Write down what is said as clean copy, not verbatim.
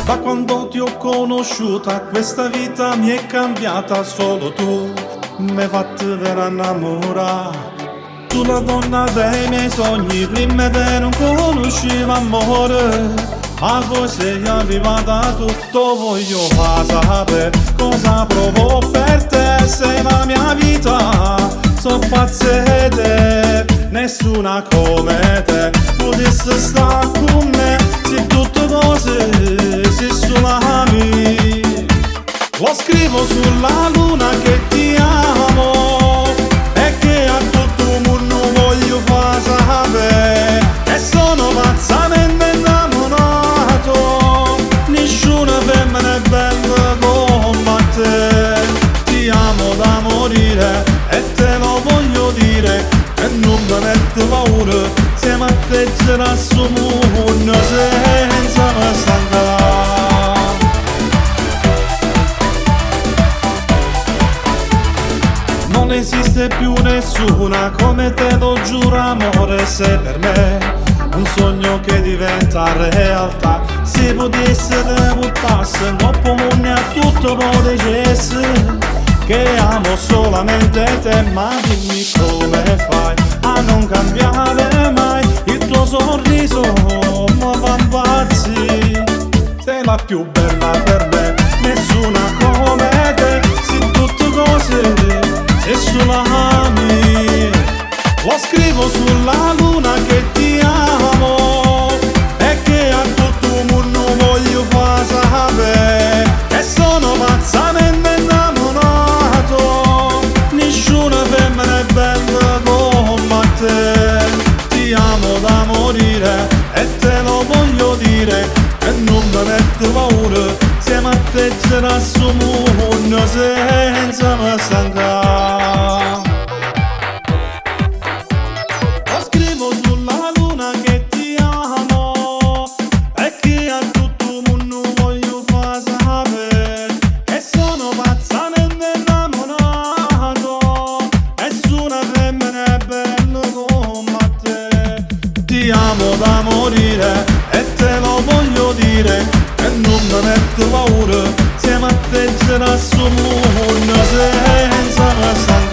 Da quando ti ho conosciuta questa vita mi è cambiata, solo tu mi hai fatto per innamorare. Tu la donna dei miei sogni, prima te non conoscevo amore, ma poi sei arrivata tutto, voglio far sapere cosa provo per te, sei la mia vita, so pazze di te, nessuna come te, potesse stare con me, se tutte cose si sull'ami. Lo scrivo sulla luna che ti amo e che a tutto il mondo voglio far sapere, e sono pazzamente innamorato, nessuna femmina è bella come te. Ti amo da morire e te lo voglio dire, e non mi metto paura, se mi atteggerà su mondo senza me stancare. Non esiste più nessuna come te, lo giuro amore, sei per me un sogno che diventa realtà. Se potesse te buttasse, non pomone a tutto potesse, che amo solamente te, ma dimmi come fai a non cambiare mai, il tuo sorriso mi fa impazzire, sei la più bella per me, nessuna come te, se tutte cose se sull'ami. Lo scrivo sulla luna che ti amo e che a tutto il mondo voglio far sapere, e sono pazzamente innamorato, nessuna femmina è bella come te. Ti amo da morire e te lo voglio dire, e non mi metto paura, se mi atteggerà su mondo senza me stancare. Lo scrivo sulla luna che ti amo e che a tutto il mondo voglio far sapere, e sono pazzamente innamorato, nessuna femmina è bella come te. Ti amo da morire e te lo voglio dire, e non mi metto paura, se mi atteggerà su mondo senza me stancare.